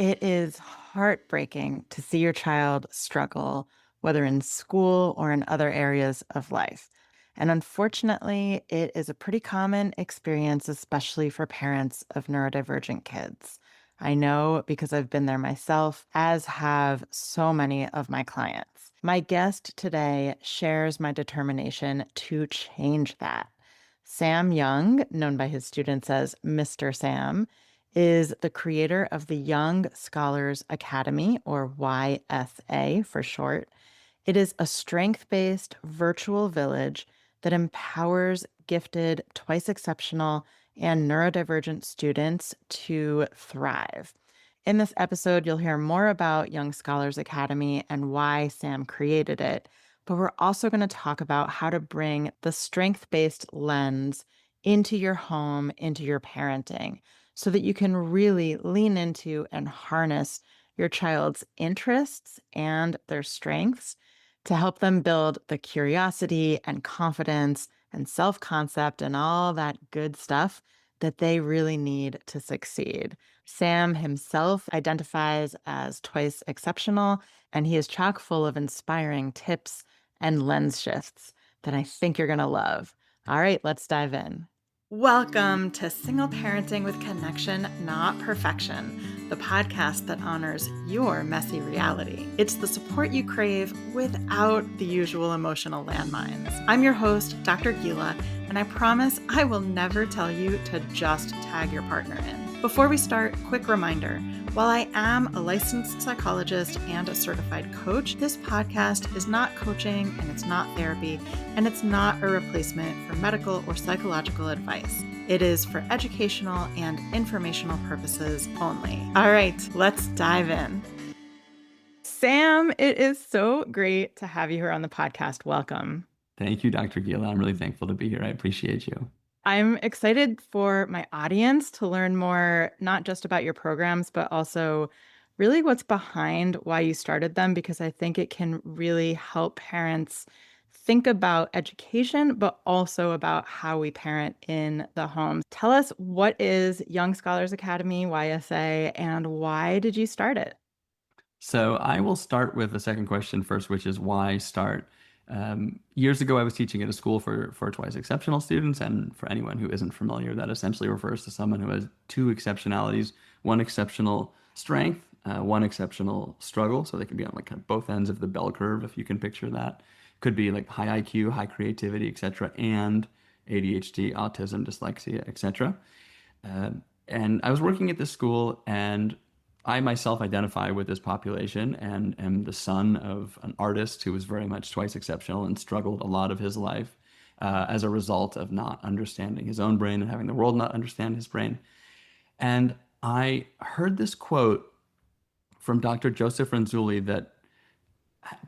It is heartbreaking to see your child struggle, whether in school or in other areas of life. And unfortunately, it is a pretty common experience, especially for parents of neurodivergent kids. I know because I've been there myself, as have so many of my clients. My guest today shares my determination to change that. Sam Young, known by his students as Mr. Sam, is the creator of the Young Scholars Academy, or YSA for short. It is a strength-based virtual village that empowers gifted, twice exceptional, and neurodivergent students to thrive. In this episode, you'll hear more about Young Scholars Academy and why Sam created it, but we're also going to talk about how to bring the strength-based lens into your home, into your parenting, so that you can really lean into and harness your child's interests and their strengths to help them build the curiosity and confidence and self-concept and all that good stuff that they really need to succeed. Sam himself identifies as twice exceptional, and he is chock full of inspiring tips and lens shifts that I think you're going to love. All right, let's dive in. Welcome to Single Parenting with Connection, Not Perfection, the podcast that honors your messy reality. It's the support you crave without the usual emotional landmines. I'm your host, Dr. Gila, and I promise I will never tell you to just tag your partner in. Before we start, quick reminder. While I am a licensed psychologist and a certified coach, this podcast is not coaching and it's not therapy, and it's not a replacement for medical or psychological advice. It is for educational and informational purposes only. All right, let's dive in. Sam, it is so great to have you here on the podcast. Welcome. Thank you, Dr. Gila. I'm really thankful to be here. I appreciate you. I'm excited for my audience to learn more, not just about your programs, but also really what's behind why you started them, because I think it can really help parents think about education, but also about how we parent in the home. Tell us, what is Young Scholars Academy, YSA, and why did you start it? So I will start with the second question first, which is why start? Years ago, I was teaching at a school for twice exceptional students, and for anyone who isn't familiar, that essentially refers to someone who has two exceptionalities: one exceptional strength, one exceptional struggle. So they can be on like kind of both ends of the bell curve, if you can picture that. Could be like high IQ, high creativity, etc., and ADHD, autism, dyslexia, etc. And I was working at this school, and I myself identify with this population and am the son of an artist who was very much twice exceptional and struggled a lot of his life as a result of not understanding his own brain and having the world not understand his brain. And I heard this quote from Dr. Joseph Renzulli that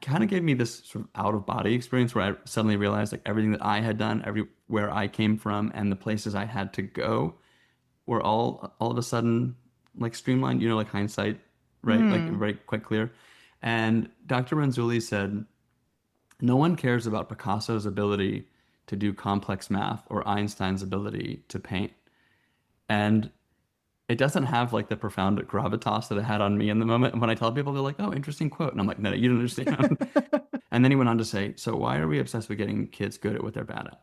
kind of gave me this sort of out-of-body experience where I suddenly realized like everything that I had done, everywhere I came from, and the places I had to go were all of a sudden like streamlined, like hindsight, right? Like very quite clear. And Dr. Renzulli said, no one cares about Picasso's ability to do complex math or Einstein's ability to paint. And it doesn't have like the profound gravitas that it had on me in the moment. And when I tell people, they're like, oh, interesting quote. And I'm like, no, you don't understand. And then he went on to say, so why are we obsessed with getting kids good at what they're bad at?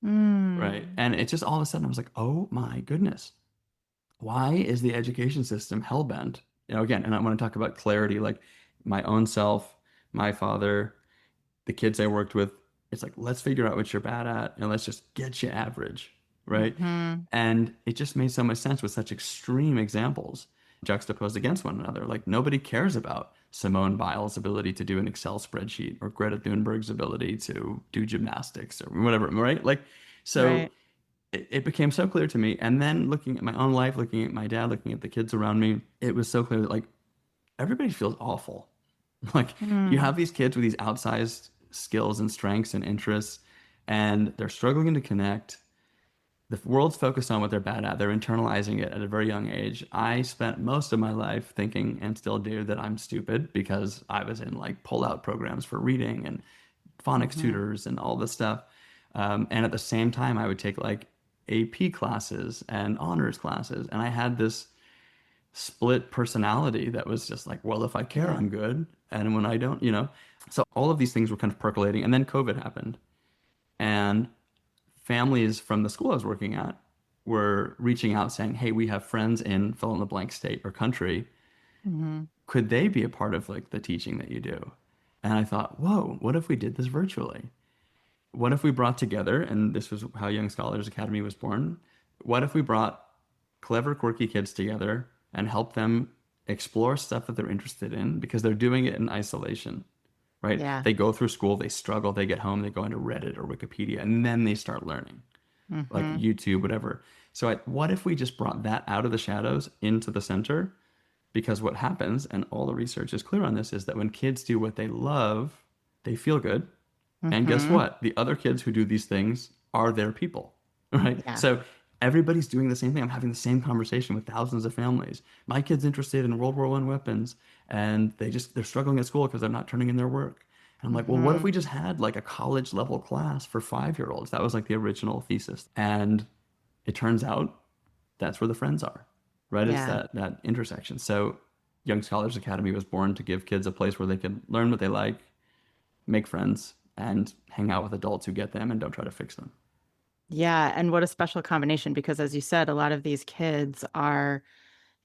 Right. And it's just all of a sudden I was like, oh my goodness. Why is the education system hell-bent? Again, and I want to talk about clarity, like my own self, my father, the kids I worked with. It's like, let's figure out what you're bad at and let's just get you average, right? And it just made so much sense with such extreme examples juxtaposed against one another. Like nobody cares about Simone Biles' ability to do an Excel spreadsheet or Greta Thunberg's ability to do gymnastics or whatever, right? Like, so Right. it became so clear to me. And then looking at my own life, looking at my dad, looking at the kids around me, it was so clear that like everybody feels awful. Like you have these kids with these outsized skills and strengths and interests, and they're struggling to connect. The world's focused on what they're bad at. They're internalizing it at a very young age. I spent most of my life thinking, and still do, that I'm stupid because I was in like pull-out programs for reading and phonics tutors and all this stuff. And at the same time, I would take like AP classes and honors classes. And I had this split personality that was just like, well, if I care, Yeah. I'm good. And when I don't, So all of these things were kind of percolating. And then COVID happened. And families from the school I was working at were reaching out saying, hey, we have friends in fill in the blank state or country. Hmm. Could they be a part of like the teaching that you do? And I thought, whoa, what if we did this virtually? What if we brought together, and this was how Young Scholars Academy was born, what if we brought clever, quirky kids together and helped them explore stuff that they're interested in because they're doing it in isolation, right? Yeah. They go through school, they struggle, they get home, they go into Reddit or Wikipedia, and then they start learning, like Hmm. YouTube, whatever. So what if we just brought that out of the shadows into the center? Because what happens, and all the research is clear on this, is that when kids do what they love, they feel good. And guess Hmm. what? The other kids who do these things are their people, right? Yeah. So everybody's doing the same thing. I'm having the same conversation with thousands of families. My kid's interested in World War I weapons, and they're struggling at school because they're not turning in their work. And I'm like, well, what if Hmm. we just had like a college level class for 5-year-olds? That was like the original thesis. And it turns out that's where the friends are, right? It's Yeah. that intersection. So Young Scholars Academy was born to give kids a place where they can learn what they like, make friends, and hang out with adults who get them and don't try to fix them. Yeah. And what a special combination, because as you said, a lot of these kids are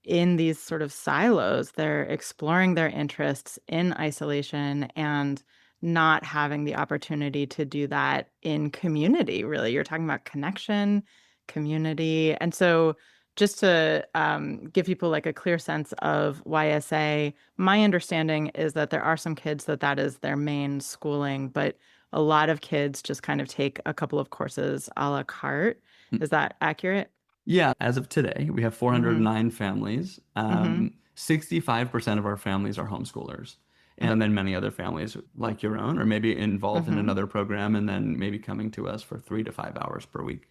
in these sort of silos. They're exploring their interests in isolation and not having the opportunity to do that in community, really. You're talking about connection, community. And so, just to give people like a clear sense of YSA, my understanding is that there are some kids that is their main schooling, but a lot of kids just kind of take a couple of courses a la carte. Is that accurate? Yeah, as of today, we have Mm-hmm. 409 families. Mm-hmm. 65% of our families are homeschoolers. And then many other families like your own, or maybe involved in Mm-hmm. another program and then maybe coming to us for 3 to 5 hours per week.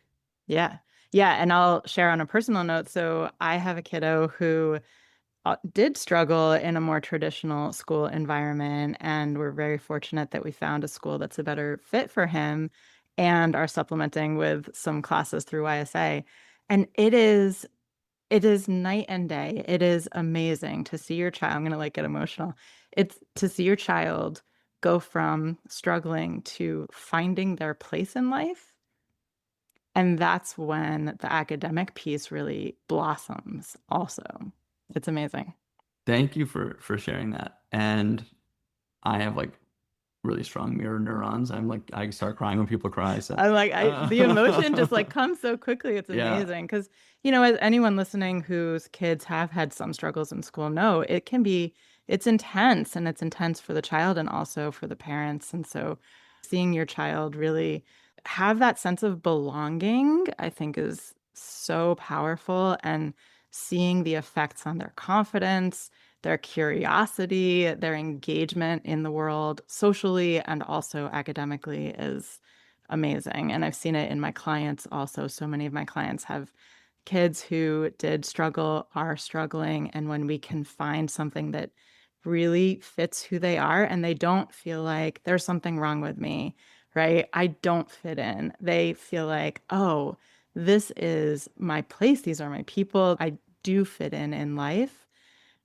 Yeah. Yeah. And I'll share on a personal note. So I have a kiddo who did struggle in a more traditional school environment. And we're very fortunate that we found a school that's a better fit for him and are supplementing with some classes through YSA. And it is night and day. It is amazing to see your child. I'm going to like get emotional. It's to see your child go from struggling to finding their place in life, and that's when the academic piece really blossoms also. It's amazing. Thank you for sharing that. And I have like really strong mirror neurons. I'm like I start crying when people cry. So I'm like, the emotion just like uh, comes so quickly. It's yeah. amazing. Because, as anyone listening whose kids have had some struggles in school know, it's intense, and it's intense for the child and also for the parents. And so seeing your child really have that sense of belonging, I think is so powerful. And seeing the effects on their confidence, their curiosity, their engagement in the world socially and also academically is amazing. And I've seen it in my clients also. So many of my clients have kids who did struggle, are struggling. And when we can find something that really fits who they are and they don't feel like there's something wrong with me, right? I don't fit in. They feel like, oh, this is my place. These are my people. I do fit in life.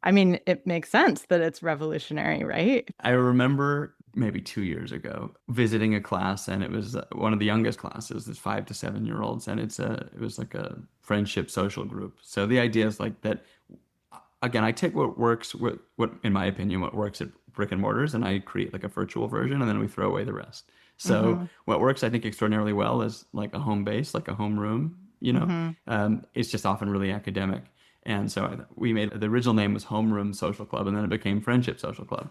I mean, it makes sense that it's revolutionary, right? I remember maybe 2 years ago visiting a class, and it was one of the youngest classes, it's 5 to 7 year olds, and it was like a friendship social group. So the idea is like that. Again, I take what works, what in my opinion, what works at brick and mortars, and I create like a virtual version, and then we throw away the rest. So Mm-hmm. what works, I think, extraordinarily well is like a home base, like a home room. Mm-hmm. It's just often really academic. And so we made the original name was Homeroom Social Club, and then it became Friendship Social Club.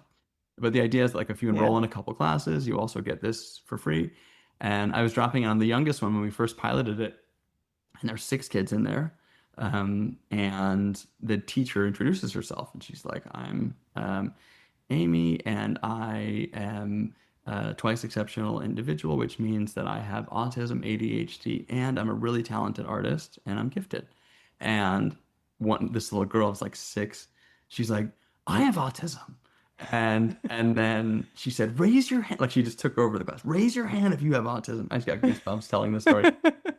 But the idea is like if you Yeah. enroll in a couple classes, you also get this for free. And I was dropping on the youngest one when we first piloted it, and there's 6 kids in there. And the teacher introduces herself, and she's like, "I'm Amy, and I am a twice exceptional individual, which means that I have autism, ADHD, and I'm a really talented artist, and I'm gifted." And this little girl is like 6. She's like, "I have autism." And then she said, "Raise your hand." Like she just took over the class. "Raise your hand if you have autism." I just got goosebumps telling the story.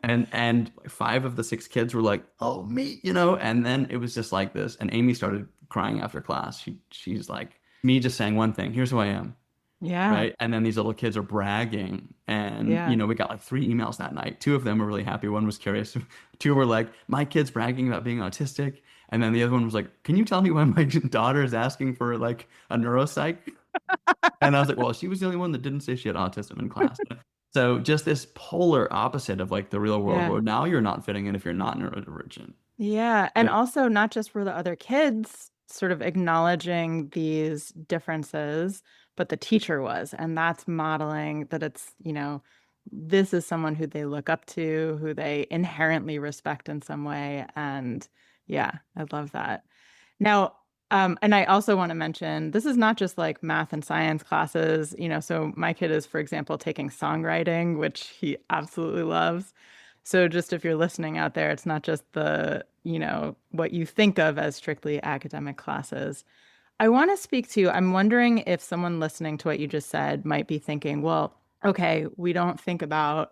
And five of the six kids were like, "Oh, me," and then it was just like this. And Amy started crying after class. She's like, "Me just saying one thing. Here's who I am." Yeah. Right. And then these little kids are bragging. And, Yeah. we got like three emails that night. Two of them were really happy. One was curious. Two were like, my kid's bragging about being autistic. And then the other one was like, can you tell me why my daughter is asking for like a neuropsych? And I was like, well, she was the only one that didn't say she had autism in class. So just this polar opposite of like the real world Yeah. where now you're not fitting in if you're not neurodivergent. Yeah. And Right. also not just for the other kids sort of acknowledging these differences, but the teacher was. And that's modeling that this is someone who they look up to, who they inherently respect in some way. And yeah, I love that. Now, and I also want to mention this is not just like math and science classes, so my kid is, for example, taking songwriting, which he absolutely loves. So just if you're listening out there, it's not just what you think of as strictly academic classes. I want to speak to, I'm wondering if someone listening to what you just said might be thinking, well, okay, we don't think about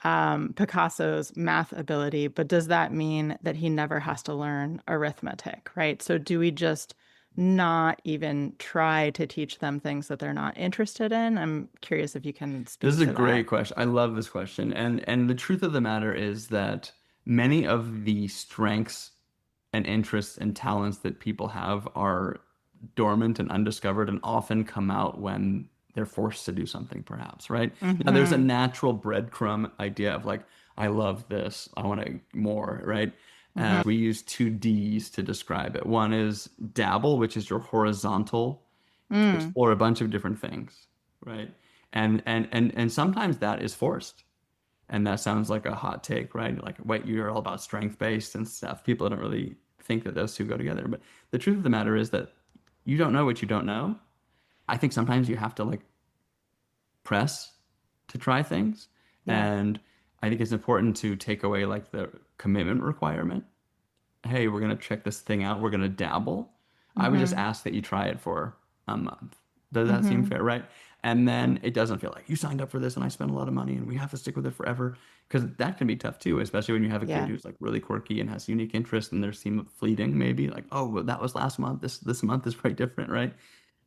Picasso's math ability, but does that mean that he never has to learn arithmetic, right? So do we just not even try to teach them things that they're not interested in? I'm curious if you can This speak is a to that. great question. I love this question. And the truth of the matter is that many of the strengths and interests and talents that people have are dormant and undiscovered and often come out when they're forced to do something, perhaps, right? Now, there's a Mm-hmm. natural breadcrumb idea of like, I love this, I want to more, right? Mm-hmm. We use two D's to describe it. One is dabble, which is your horizontal to Mm. explore a bunch of different things, right? And sometimes that is forced. And that sounds like a hot take, right? Like, wait, you're all about strength based and stuff. People don't really think that those two go together. But the truth of the matter is that you don't know what you don't know. I think sometimes you have to like press to try things. Yeah. And I think it's important to take away like the commitment requirement. Hey, we're going to check this thing out. We're going to dabble. I would just Mm-hmm. ask that you try it for a month. Does that seem Mm-hmm. fair, right? And then it doesn't feel like you signed up for this and I spent a lot of money and we have to stick with it forever. Because that can be tough too, especially when you have a kid Yeah, who's like really quirky and has unique interests and their seem fleeting, maybe like, oh, well, that was last month. This month is quite different, right?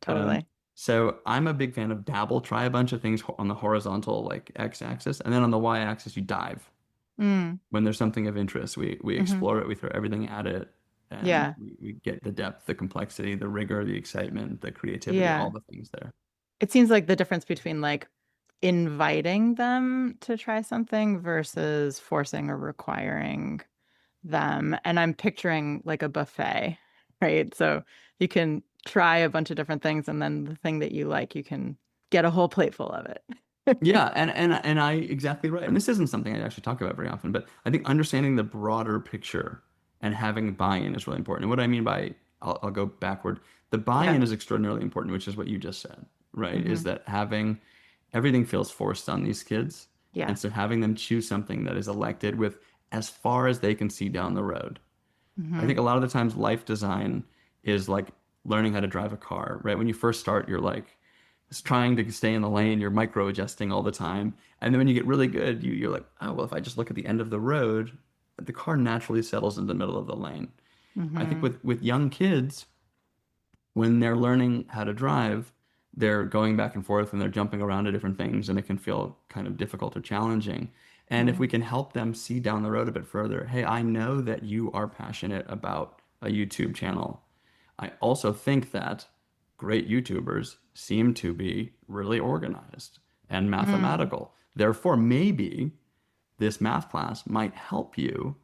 Um, totally. so I'm a big fan of dabble. Try a bunch of things on the horizontal, like x-axis, and then on the y-axis, you dive Mm. when there's something of interest, we Mm-hmm. explore it, we throw everything at it, and Yeah. we get the depth, the complexity, the rigor, the excitement, the creativity, all Yeah. the things there. It seems like the difference between like inviting them to try something versus forcing or requiring them. And I'm picturing like a buffet, right? So you can try a bunch of different things, and then the thing that you like, you can get a whole plate full of it. Yeah, and I exactly right. And this isn't something I actually talk about very often, but I think understanding the broader picture and having buy-in is really important. And what I mean by I'll go backward. The Yeah. buy-in is extraordinarily important, which is what you just said, right? Is Hmm. that having everything feels forced on these kids. Yeah. And so having them choose something that is elected with as far as they can see down the road. I Hmm. think a lot of the times life design is like learning how to drive a car, right? When you first start, you're like just trying to stay in the lane, you're micro adjusting all the time. And then when you get really good, you're like, oh, well, if I just look at the end of the road, the car naturally settles in the middle of the lane. I think Hmm. with young kids, when they're learning how to drive, they're going back and forth and they're jumping around to different things, and it can feel kind of difficult or challenging. And if we Mm. can help them see down the road a bit further, hey, I know that you are passionate about a YouTube channel. I also think that great YouTubers seem to be really organized and Mm. mathematical. Therefore, maybe this math class might help you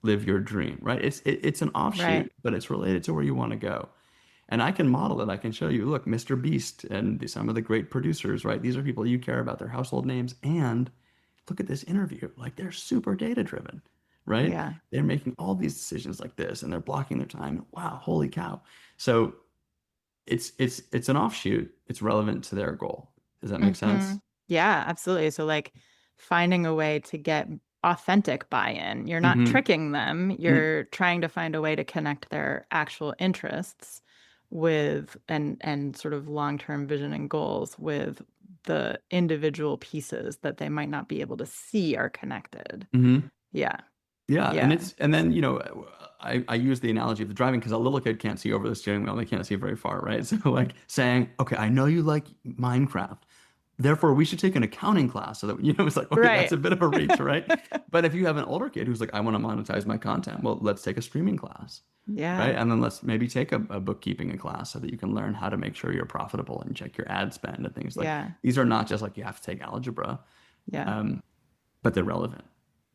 live your dream, right? It's an Right. offshoot, but it's related to where you want to go. And I can model it. I can show you, look, Mr. Beast and some of the great producers, right? These are people you care about their household names. And look at this interview. Like they're super data driven, right? Yeah. They're making all these decisions like this and they're blocking their time. Wow, holy cow. So it's an offshoot. It's relevant to their goal. Does that make Hmm. sense? Yeah, absolutely. So like finding a way to get authentic buy-in. You're not Mm-hmm. tricking them. You're trying to find a way to connect their actual interests with and sort of long-term vision and goals with the individual pieces that they might not be able to see are connected. Mm-hmm. Yeah. Yeah, and Yeah. and then I use the analogy of the driving because a little kid can't see over the steering wheel; they can't see very far, right? So like saying, okay, I know you like Minecraft, therefore we should take an accounting class so that it's like, okay, that's Right. a bit of a reach, right? But if you have an older kid who's like, I want to monetize my content, well, let's take a streaming class, right? Yeah. And then let's maybe take a bookkeeping class so that you can learn how to make sure you're profitable and check your ad spend and things like Yeah. these are not just like you have to take algebra, Yeah. um, but they're relevant.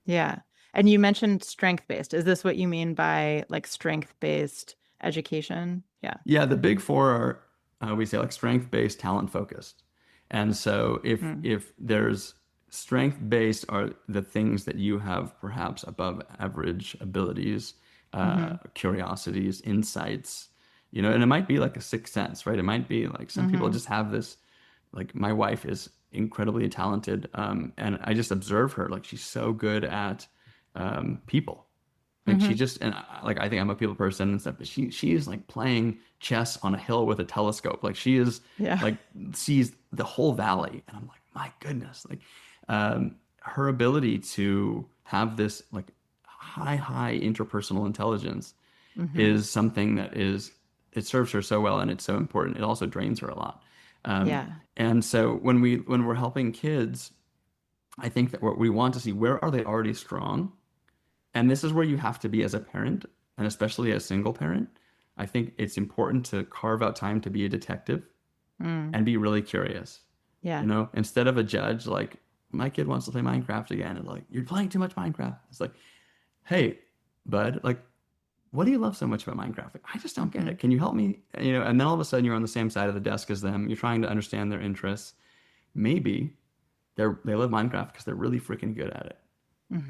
Yeah. And you mentioned strength-based. Is this what you mean by like strength-based education? Yeah. Yeah, the big four are we say like strength-based, talent-focused. And so Mm. if there's strength-based are the things that you have perhaps above average abilities, Mm-hmm. curiosities, insights, and it might be like a sixth sense, right? It might be like some people Mm-hmm. just have this, like my wife is incredibly talented, and I just observe her, like she's so good at people. Like she Mm-hmm. just like I think I'm a people person and stuff, but she is like playing chess on a hill with a telescope. Like she is Yeah. like sees the whole valley, and I'm like, my goodness, like her ability to have this like high interpersonal intelligence Mm-hmm. is something that is it serves her so well, and it's so important. It also drains her a lot. Um, Yeah. and so when we're helping kids, I think that what we want to see where are they already strong, and this is where you have to be as a parent, and especially as a single parent. I think it's important to carve out time to be a detective Mm. and be really curious. Yeah. Instead of a judge, like my kid wants to play Minecraft again, and like you're playing too much Minecraft. It's like, hey, bud, like, what do you love so much about Minecraft? Like, I just don't get Mm-hmm. it. Can you help me? And then all of a sudden you're on the same side of the desk as them. You're trying to understand their interests. Maybe they love Minecraft because they're really freaking good at it.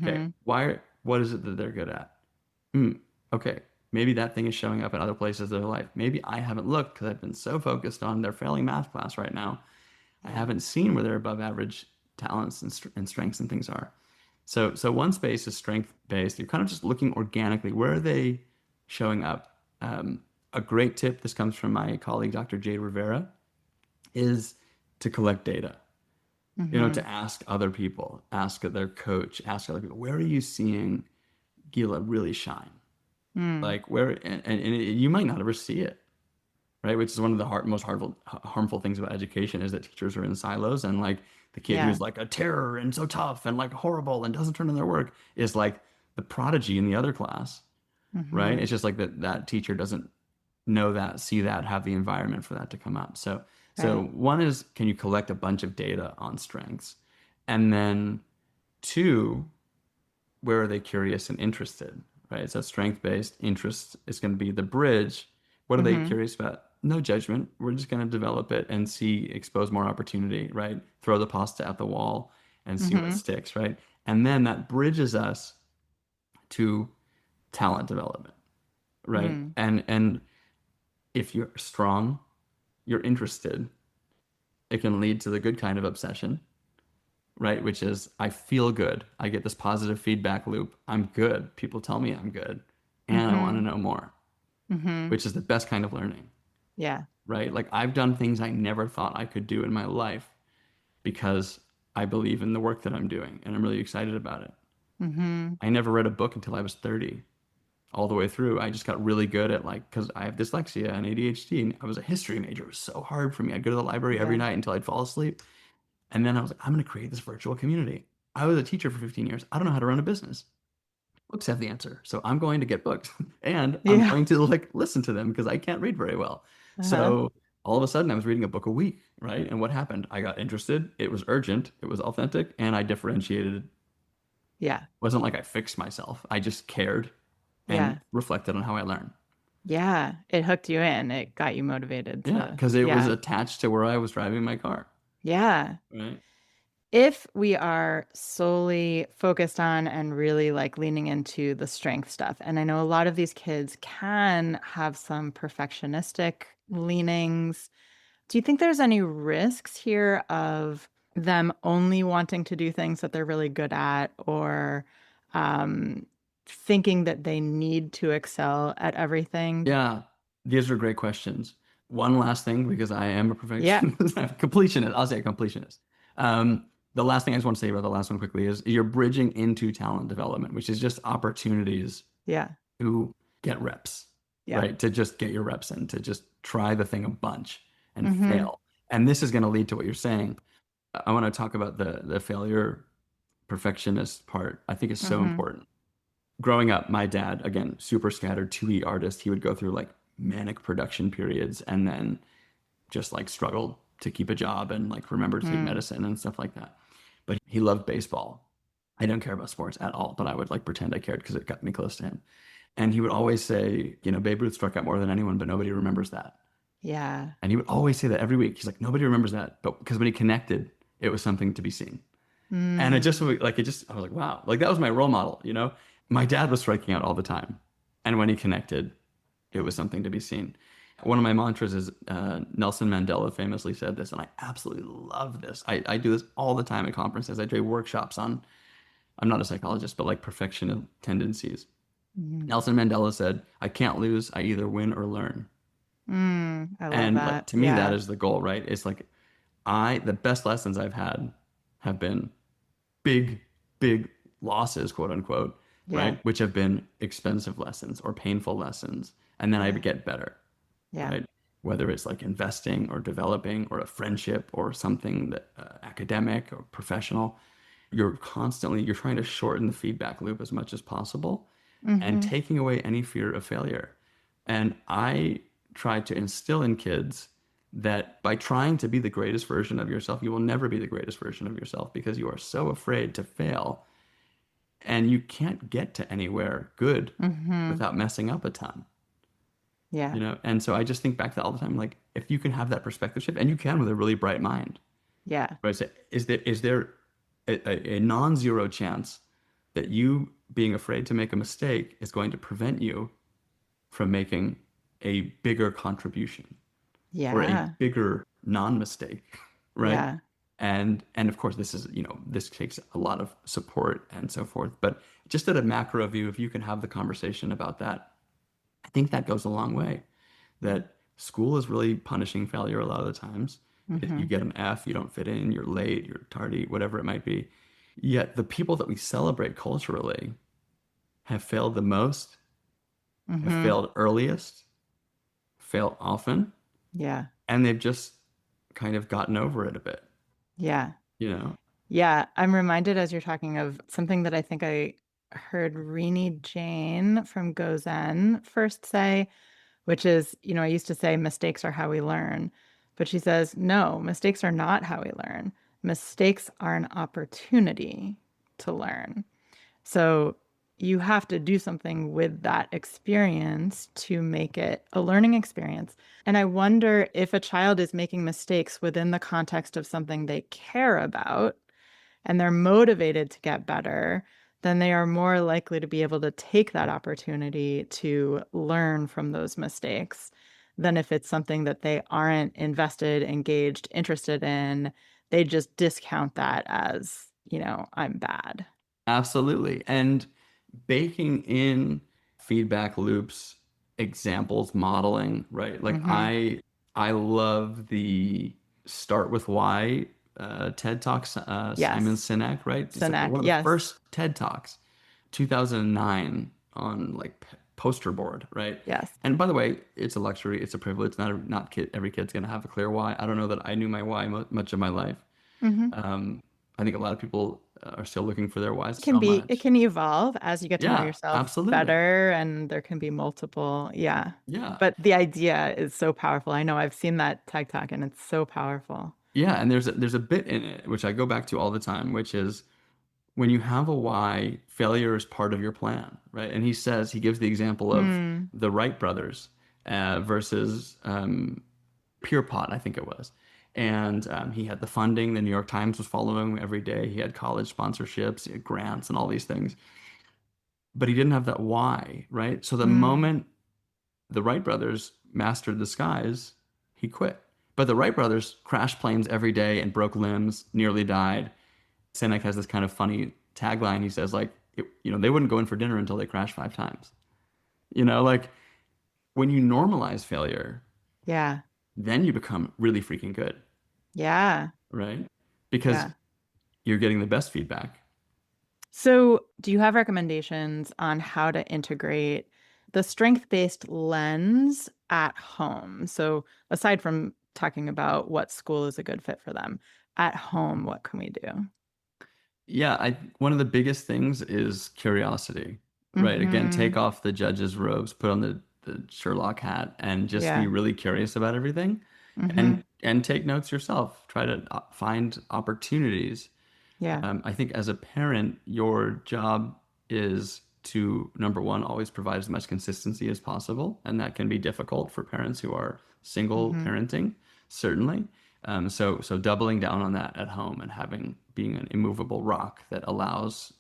Okay, Mm-hmm. what is it that they're good at? Hmm. Okay. Maybe that thing is showing up in other places of their life. Maybe I haven't looked because I've been so focused on their failing math class right now. I Yeah. haven't seen where their above average talents and strengths and things are. So one space is strength based. You're kind of just looking organically. Where are they showing up? A great tip, this comes from my colleague, Dr. Jade Rivera, is to collect data. Mm-hmm. To ask other people, ask their coach, ask other people, where are you seeing Gila really shine? Mm. Like where you might not ever see it, right? Which is one of the most harmful things about education is that teachers are in silos, and like the kid Yeah. who's like a terror and so tough and like horrible and doesn't turn in their work is like the prodigy in the other class, right? Mm-hmm. It's just like that teacher doesn't know that, see that, have the environment for that to come up. So Right. one is, can you collect a bunch of data on strengths? And then two, where are they curious and interested, right? So strength-based interest is going to be the bridge. What are they Mm-hmm. curious about? No judgment. We're just going to develop it and see, expose more opportunity, right? Throw the pasta at the wall and see what Mm-hmm. sticks, right? And then that bridges us to talent development, right? Mm. And if you're strong, you're interested, it can lead to the good kind of obsession, right? Which is I feel good. I get this positive feedback loop. I'm good. People tell me I'm good. And I want to Mm-hmm. know more, Mm-hmm. which is the best kind of learning, Yeah. right? Like I've done things I never thought I could do in my life because I believe in the work that I'm doing and I'm really excited about it. Mm-hmm. I never read a book until I was 30. All the way through, I just got really good at like, because I have dyslexia and ADHD, and I was a history major. It was so hard for me. I'd go to the library every Yeah. night until I'd fall asleep. And then I was like, I'm going to create this virtual community. I was a teacher for 15 years. I don't know how to run a business. Books have the answer. So I'm going to get books and I'm Yeah. going to like listen to them because I can't read very well. Uh-huh. So all of a sudden I was reading a book a week, right? And what happened? I got interested. It was urgent. It was authentic. And I differentiated. It Yeah. wasn't like I fixed myself. I just cared and Yeah. reflected on how I learned. Yeah. It hooked you in. It got you motivated Yeah. to, Because it was yeah. attached to where I was driving my car. Yeah. Right. If we are solely focused on and really like leaning into the strength stuff, and I know a lot of these kids can have some perfectionistic leanings. Do you think there's any risks here of them only wanting to do things that they're really good at or um, thinking that they need to excel at everything? Yeah, these are great questions. One last thing, because I am a Yeah. perfectionist, completionist. I'll say a completionist. Um, the last thing I just want to say about the last one quickly is you're bridging into talent development, which is just opportunities Yeah. to get reps, Yeah. right? To just get your reps in, to just try the thing a bunch and Mm-hmm. fail. And this is going to lead to what you're saying. I want to talk about the failure perfectionist part. I think is so Mm-hmm. important. Growing up, my dad, again, super scattered 2E artist, he would go through like manic production periods and then just like struggled to keep a job and like remember to take Mm. medicine and stuff like that. But he loved baseball. I don't care about sports at all, but I would like pretend I cared because it got me close to him. And he would always say, you know, Babe Ruth struck out more than anyone, but nobody remembers that. Yeah. And he would always say that every week. He's like, nobody remembers that. But because when he connected, it was something to be seen. And it just Mm. like it just I was like, wow, like that was my role model, you know? My dad was striking out all the time. And when he connected, it was something to be seen. One of my mantras is Nelson Mandela famously said this, and I absolutely love this. I do this all the time at conferences. I do workshops on, I'm not a psychologist, but like perfection of tendencies. Mm. Nelson Mandela said, I can't lose, I either win or learn. Mm. I love And like that. to me, that Yeah. is the goal, right? It's like the best lessons I've had have been big, big losses, quote unquote, Yeah. right? Which have been expensive lessons or painful lessons. And then I Yeah. get better, Yeah. right? Whether it's like investing or developing or a friendship or something that academic or professional, you're trying to shorten the feedback loop as much as possible and Mm-hmm. taking away any fear of failure. And I try to instill in kids that by trying to be the greatest version of yourself, you will never be the greatest version of yourself because you are so afraid to fail and you can't get to anywhere good Mm-hmm. without messing up a ton, Yeah. you know? And so I just think back to that all the time, like if you can have that perspective shift and you can with a really bright mind, Yeah. right? So is there a non-zero chance that you being afraid to make a mistake is going to prevent you from making a bigger contribution or a Yeah. bigger non-mistake, right? Yeah. And of course, this is, you know, this takes a lot of support and so forth. But just at a macro view, if you can have the conversation about that, I think that goes a long way. That school is really punishing failure a lot of the times. You Mm-hmm. get an F, you don't fit in, you're late, you're tardy, whatever it might be. Yet the people that we celebrate culturally have failed the most, have Mm-hmm. failed earliest, fail often, Yeah. and they've just kind of gotten over it a bit, Yeah. you know? Yeah. I'm reminded as you're talking of something that I think I heard Rini Jane from Gozen first say, which is, I used to say mistakes are how we learn. But she says, no, mistakes are not how we learn. Mistakes are an opportunity to learn. So you have to do something with that experience to make it a learning experience. And I wonder if a child is making mistakes within the context of something they care about and they're motivated to get better, then they are more likely to be able to take that opportunity to learn from those mistakes than if it's something that they aren't invested, engaged, interested in. They just discount that as, I'm bad. Absolutely. And baking in feedback loops, examples, modeling, right? Like Mm-hmm. I love the Start with Why TED Talks, Simon Yes. Sinek, right? It's like Sinek. one of the Yes. first TED Talks, 2009 on like poster board, right? Yes. And by the way, it's a luxury, it's a privilege. Not every kid's gonna have a clear why. I don't know that I knew my why much of my life. Mm-hmm. Um, I think a lot of people are still looking for their whys It can so be, it much. can evolve as you get to know Yeah, yourself absolutely. better, and there can be multiple, yeah. Yeah. But the idea is so powerful. I know I've seen that TED Talk and it's so powerful. Yeah, and there's a bit in it which I go back to all the time, which is when you have a why, failure is part of your plan, right? And he gives the example of Mm, the Wright brothers versus Pierpont, I think it was. And he had the funding. The New York Times was following him every day. He had college sponsorships, he had grants, and all these things. But he didn't have that why, right? So the mm, moment the Wright brothers mastered the skies, he quit. But the Wright brothers crashed planes every day and broke limbs, nearly died. Sinek has this kind of funny tagline. He says, like, they wouldn't go in for dinner until they crashed 5 times. Like when you normalize failure, yeah. then you become really freaking good, Yeah. right? Because Yeah. you're getting the best feedback. So, do you have recommendations on how to integrate the strength-based lens at home? So, aside from talking about what school is a good fit for them, at home, what can we do? Yeah, one of the biggest things is curiosity, right? Again, take Mm-hmm. off the judge's robes, put on the Sherlock hat, and just be Yeah. really curious about everything, Mm-hmm. and take notes yourself. Try to find opportunities. Yeah. I think as a parent, your job is to, number one, always provide as much consistency as possible, and that can be difficult for parents who are single Mm-hmm. parenting, certainly. So doubling down on that at home and having being an immovable rock that allows,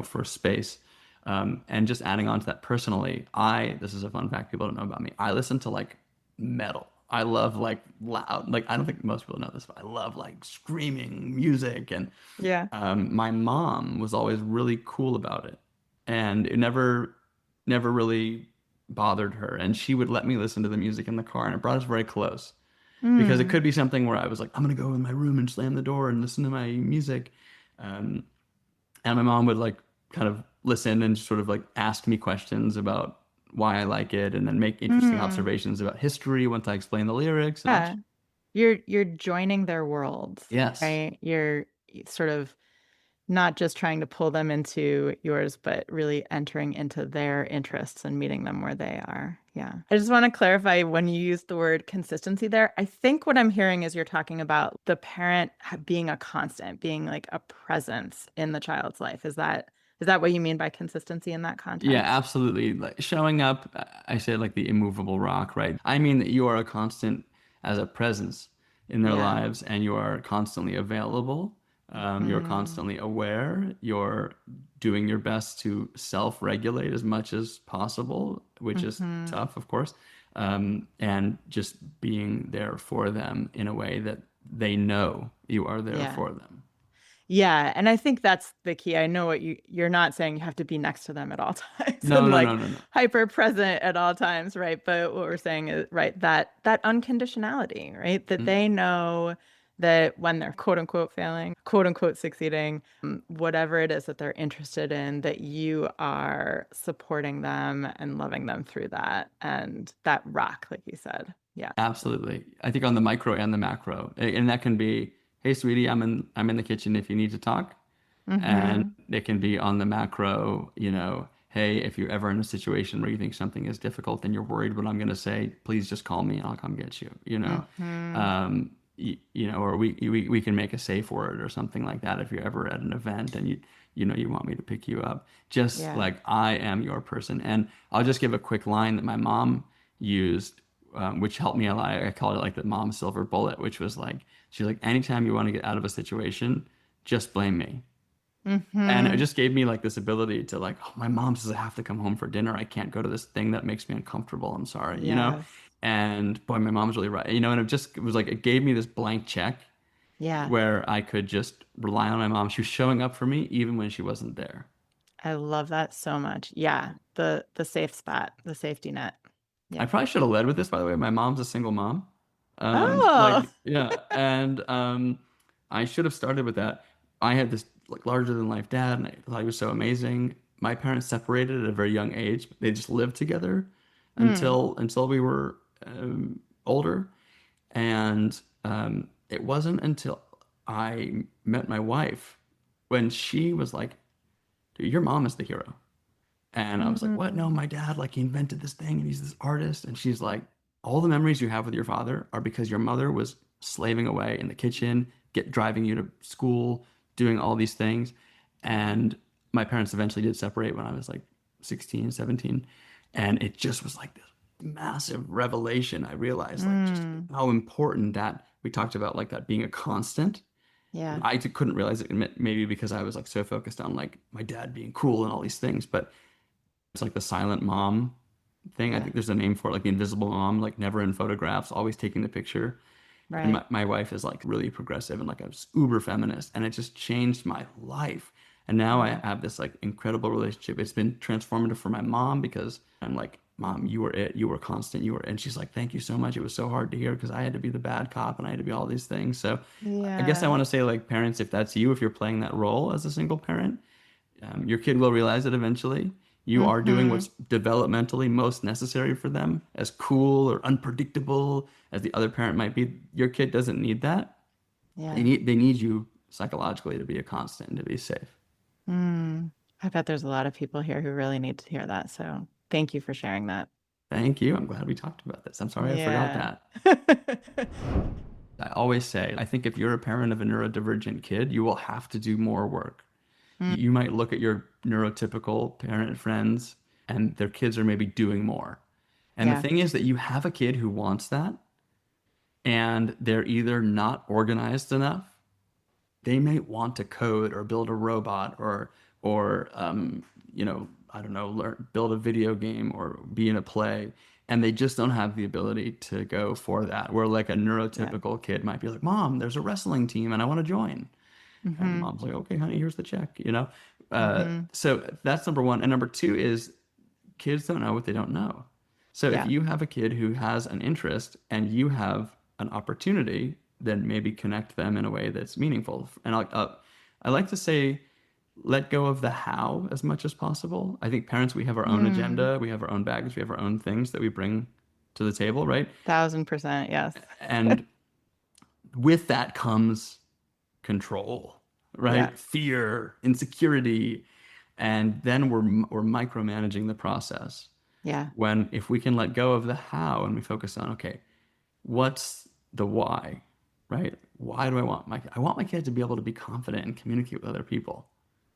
for space. And just adding on to that personally, this is a fun fact people don't know about me. I listen to like metal. I love like loud, like I don't think most people know this, but I love like screaming music. And Yeah. my mom was always really cool about it, and it never really bothered her. And she would let me listen to the music in the car, and it brought us very close because it Mm. could be something where I was like, I'm gonna go in my room and slam the door and listen to my music. Um, and my mom would like kind of listen and sort of like ask me questions about why I like it, and then make interesting Mm. observations about history once I explain the lyrics. And Yeah. You're joining their worlds, yes, right? You're sort of not just trying to pull them into yours, but really entering into their interests and meeting them where they are. Yeah. I just want to clarify when you use the word consistency there. I think what I'm hearing is you're talking about the parent being a constant, being like a presence in the child's life. Is that what you mean by consistency in that yeah, context? absolutely. Like showing up, I say like the immovable rock, right? I mean that you are a constant as a presence in their Yeah. lives, and you are constantly available. You're Hmm. constantly aware. You're doing your best to self-regulate as much as possible, which is Hmm. tough, of course. And just being there for them in a way that they know you are there Yeah. for them. Yeah, and I think that's the key. I know what you're not saying you have to be next to them at all times No, and no, no, like no, no. hyper present at all times, right? But what we're saying is right that unconditionality, right? That Mm, they know that when they're quote unquote failing, quote unquote succeeding, whatever it is that they're interested in, that you are supporting them and loving them through that and that rock, like you said. Yeah. absolutely. I think on the micro and the macro. And that can be, hey sweetie, I'm in the kitchen if you need to talk. And Mm-hmm. it can be on the macro, hey, if you're ever in a situation where you think something is difficult and you're worried what I'm going to say, please just call me and I'll come get you. Mm-hmm. Or we can make a safe word or something like that if you're ever at an event and you want me to pick you up. Just Yeah. like I am your person. And I'll just give a quick line that my mom used, which helped me a lot. I called it like the mom silver bullet, which was like, she's like, anytime you want to get out of a situation, just blame me. And it Mm-hmm. just gave me like this ability to like, oh, my mom says I have to come home for dinner. I can't go to this thing that makes me uncomfortable. I'm sorry. Yes. And boy, my mom's really right. And it was like, it gave me this blank check Yeah. where I could just rely on my mom. She was showing up for me even when she wasn't there. I love that so much. Yeah, the safe spot, the safety net. I Yeah. probably should have led with this, by the way. My mom's a single mom. Oh. Yeah. And I should have started with that. I had this like larger than life dad, and I thought he was so amazing. My parents separated at a very young age. They just lived together Hmm. until we were older. And it wasn't until I met my wife when she was like, dude, your mom is the hero. And I was like, what? No, Mm. my dad, like, he invented this thing and he's this artist. And she's like, all the memories you have with your father are because your mother was slaving away in the kitchen, driving you to school, doing all these things. And my parents eventually did separate when I was like 16, 17. And it just was like this massive revelation. I realized like just Mm. how important that we talked about, like that being a constant. Yeah. Couldn't realize it maybe because I was like so focused on like my dad being cool and all these things. But it's like the silent mom thing. I Yeah. think there's a name for it, like the invisible mom, like never in photographs, always taking the picture. And Right. my wife is like really progressive and like a uber feminist, and it just changed my life. And now I Yeah. have this like incredible relationship. It's been transformative for my mom because I'm like Mom, you were it. You were constant. You were, and she's like, thank you so much. It was so hard to hear because I had to be the bad cop and I had to be all these things. So I guess I Yeah. want to say, like, parents, if that's you, if you're playing that role as a single parent, your kid will realize it eventually. You are doing Mm-hmm. what's developmentally most necessary for them, as cool or unpredictable as the other parent might be. Your kid doesn't need that. Yeah. They need you psychologically to be a constant and to be safe. Mm. I bet there's a lot of people here who really need to hear that. So thank you for sharing that. Thank you. I'm glad we talked about this. I'm sorry I forgot Yeah. that. I always say, I think if you're a parent of a neurodivergent kid, you will have to do more work. Mm. You might look at your neurotypical parent friends and their kids are maybe doing more. And the Yeah. thing is that you have a kid who wants that and they're either not organized enough. They may want to code or build a robot or I don't know, build a video game or be in a play, and they just don't have the ability to go for that. Where like a Yeah. neurotypical kid might be like, "Mom, there's a wrestling team and I want to join." And Mm-hmm. mom's like, "Okay, honey, here's the check." Mm-hmm. So that's number one. And number two is kids don't know what they don't know. So if Yeah. you have a kid who has an interest and you have an opportunity, then maybe connect them in a way that's meaningful. And I like to say, let go of the how as much as possible. I think parents, we have our own Mm. agenda, we have our own baggage, we have our own things that we bring to the table, right? 1000%. Yes. And with that comes control, Yeah. right? Fear, insecurity, and then we're micromanaging the process. Yeah. When if we can let go of the how and we focus on, okay, what's the why, right? Why do I want my kid to be able to be confident and communicate with other people.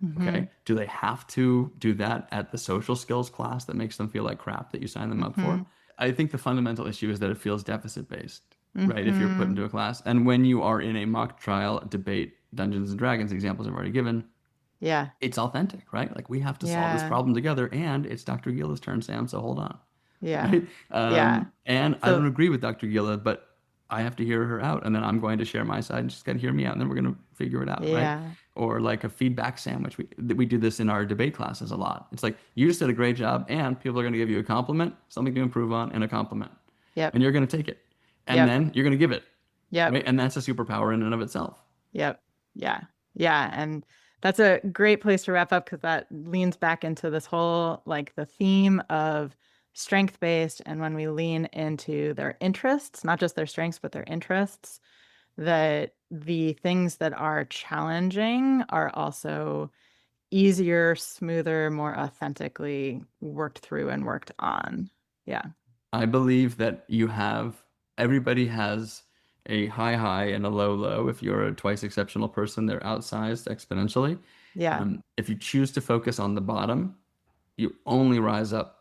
Mm-hmm. Okay. Do they have to do that at the social skills class that makes them feel like crap that you sign them up Mm-hmm. for? I think the fundamental issue is that it feels deficit based, right? If you're put Mm-hmm. into a class. And when you are in a mock trial, debate, Dungeons and Dragons, examples I've already given, Yeah. it's authentic, right? Like we have to solve this Yeah. problem together and it's Dr. Gila's turn, Sam, so hold on. Yeah. Right? Yeah. And I don't So, agree with Dr. Gila, but I have to hear her out, and then I'm going to share my side, and she's got to hear me out, and then we're going to figure it out, right? yeah. Or like a feedback sandwich. We do this in our debate classes a lot. It's like you just did a great job, and people are going to give you a compliment, something to improve on, and a compliment, Yep. and you're going to take it, and Yep. then you're going to give it, Yep. right? And that's a superpower in and of itself. Yep. Yeah. Yeah. And that's a great place to wrap up because that leans back into this whole like the theme of strength based. And when we lean into their interests, not just their strengths, but their interests, that the things that are challenging are also easier, smoother, more authentically worked through and worked on. Yeah. I believe that everybody has a high high and a low low. If you're a twice exceptional person, they're outsized exponentially. Yeah. If you choose to focus on the bottom, you only rise up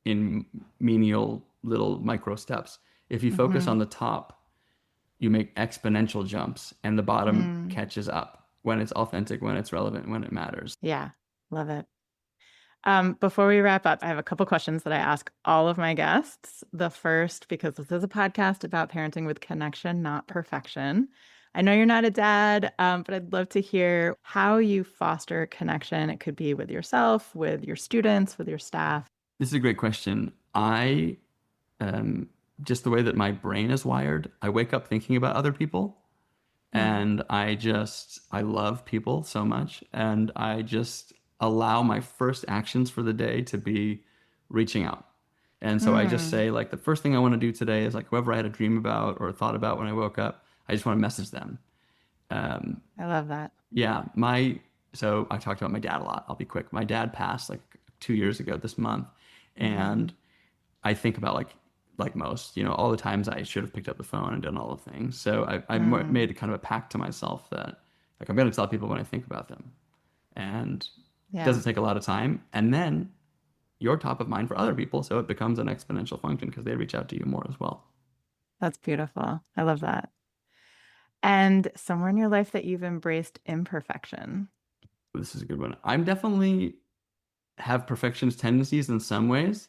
in menial little micro steps. If you focus Mm-hmm. on the top, you make exponential jumps and the bottom Mm. catches up when it's authentic, when it's relevant, when it matters. Yeah. Love it. Before we wrap up, I have a couple questions that I ask all of my guests. The first, because this is a podcast about parenting with connection, not perfection. I know you're not a dad, but I'd love to hear how you foster connection. It could be with yourself, with your students, with your staff. This is a great question. Um, just the way that my brain is wired, I wake up thinking about other people Mm. and I love people so much and I just allow my first actions for the day to be reaching out. And so I just Mm. say like the first thing I want to do today is like whoever I had a dream about or thought about when I woke up, I just want to message them. Um, I love that. yeah, my so I talked about my dad a lot. I'll be quick. My dad passed like 2 years ago this month, Mm. and I think about like most, all the times I should have picked up the phone and done all the things. So I Mm. made kind of a pact to myself that like I'm going to tell people when I think about them, and it Yeah, doesn't take a lot of time. And then you're top of mind for other people, so it becomes an exponential function because they reach out to you more as well. that's beautiful. I love that. And somewhere in your life that you've embraced imperfection. This is a good one. I'm definitely have perfectionist tendencies in some ways,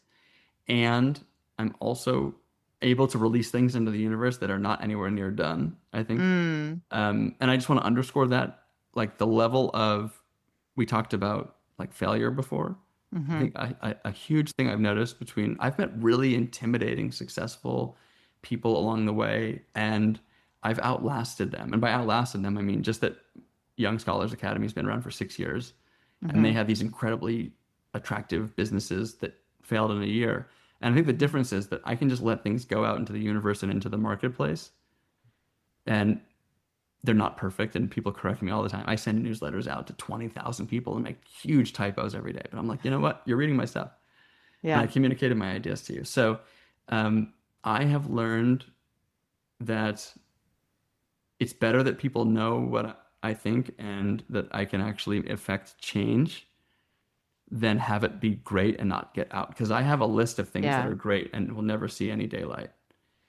and I'm also able to release things into the universe that are not anywhere near done, I think. Mm. And I just want to underscore that, like the level of, we talked about like failure before. I Hmm. think a huge thing I've noticed between I've met really intimidating, successful people along the way, and I've outlasted them. And by outlasted them, I mean just that Young Scholars Academy has been around for 6 years, and they Hmm. have these incredibly attractive businesses that failed in a year. And I think the difference is that I can just let things go out into the universe and into the marketplace, and they're not perfect, and people correct me all the time. I send newsletters out to 20,000 people and make huge typos every day. But I'm like, you know what? You're reading my stuff. And I Yeah. communicated my ideas to you. So um, I have learned that it's better that people know what I think and that I can actually affect change than have it be great and not get out. Because I have a list of things that Yeah. are great and will never see any daylight.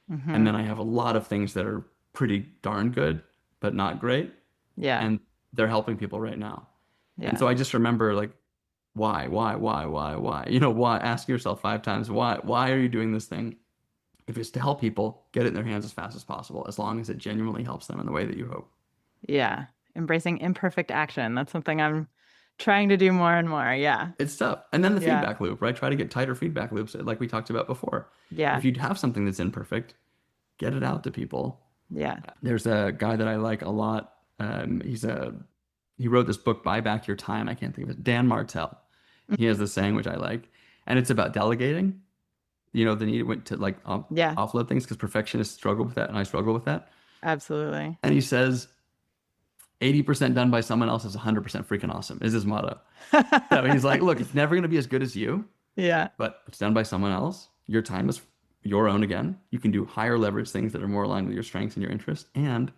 And Hmm. then I have a lot of things that are pretty darn good, but not great. Yeah. And they're helping people right now. And Yeah. so I just remember like, why? You know, why? Ask yourself 5 times, why? Why are you doing this thing? If it's to help people, get it in their hands as fast as possible, as long as it genuinely helps them in the way that you hope. Yeah. Embracing imperfect action. That's something I'm trying to do more and more. Yeah. It's tough. And then the Yeah. feedback loop, right? Try to get tighter feedback loops, like we talked about before. Yeah. If you have something that's imperfect, get it out to people. Yeah. There's a guy that I like a lot. He wrote this book, Buy Back Your Time. I can't think of it. Dan Martell. He has this saying which I like, and it's about delegating. You know, the need went to like Yeah. offload things because perfectionists struggle with that, and I struggle with that. Absolutely. And he says 80% done by someone else is 100% freaking awesome, is his motto. So he's like, look, it's never going to be as good as you, Yeah. but it's done by someone else. Your time is your own again. You can do higher leverage things that are more aligned with your strengths and your interests, and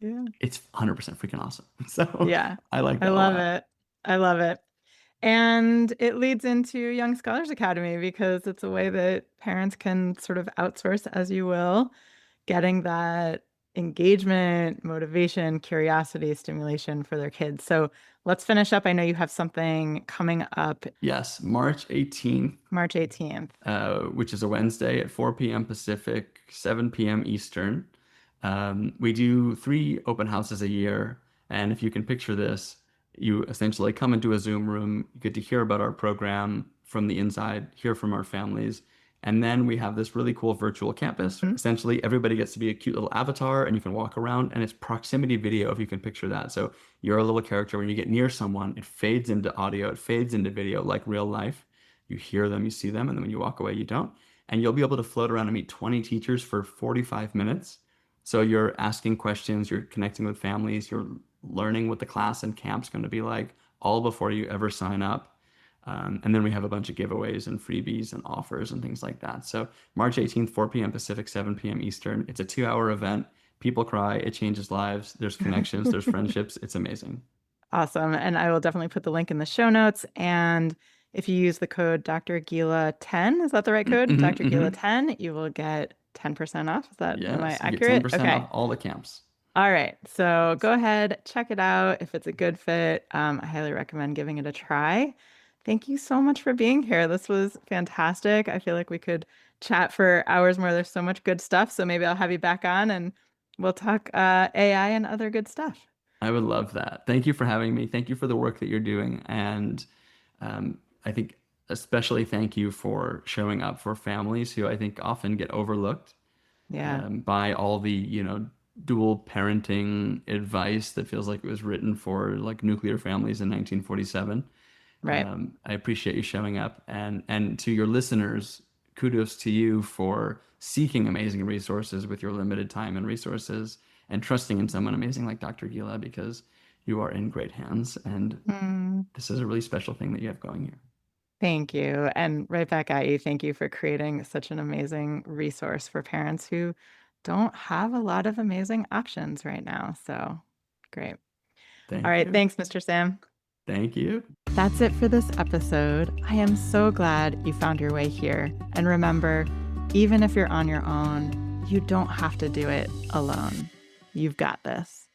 Yeah. it's 100% freaking awesome. So Yeah. I like I that a love lot. it. I love it. And it leads into Young Scholars Academy because it's a way that parents can sort of outsource, as you will, getting that engagement, motivation, curiosity, stimulation for their kids. So let's finish up. I know you have something coming up Yes, March 18th, March 18th. which is a Wednesday at 4 p.m. Pacific, 7 p.m. Eastern. We do 3 open houses a year. And if you can picture this, you essentially come into a Zoom room, you get to hear about our program from the inside, hear from our families. And then we have this really cool virtual campus. Mhm. Essentially, everybody gets to be a cute little avatar and you can walk around, and it's proximity video if you can picture that. So you're a little character. When you get near someone, it fades into audio, it fades into video like real life. You hear them, you see them, and then when you walk away, you don't. And you'll be able to float around and meet 20 teachers for 45 minutes. So you're asking questions, you're connecting with families, you're learning what the class and camp's going to be like, all before you ever sign up. And then we have a bunch of giveaways and freebies and offers and things like that. So March 18th, 4 p.m. Pacific, 7 p.m. Eastern. It's a 2-hour event. People cry. It changes lives. There's connections. There's friendships. It's amazing. Awesome. And I will definitely put the link in the show notes. And if you use the code Dr. Gila 10, is that the right code? Hmm. Dr. Gila Hmm. 10, you will get 10% off. Am I Yes, you get accurate? 10% Okay. off all the camps. All right. So go ahead, check it out. If it's a good fit, I highly recommend giving it a try. Thank you so much for being here. This was fantastic. I feel like we could chat for hours more. There's so much good stuff. So maybe I'll have you back on and we'll talk AI and other good stuff. I would love that. Thank you for having me. Thank you for the work that you're doing. And I think especially thank you for showing up for families who I think often get overlooked Yeah. by all the, dual parenting advice that feels like it was written for like nuclear families in 1947. Right. I appreciate you showing up, and to your listeners, kudos to you for seeking amazing resources with your limited time and resources and trusting in someone amazing like Dr. Gila, because you are in great hands, and Mm, this is a really special thing that you have going here. thank you. And right back at you. Thank you for creating such an amazing resource for parents who don't have a lot of amazing options right now. So great. All Thank right. you. Thanks, Mr. Sam. Thank you. That's it for this episode. I am so glad you found your way here. And remember, even if you're on your own, you don't have to do it alone. You've got this.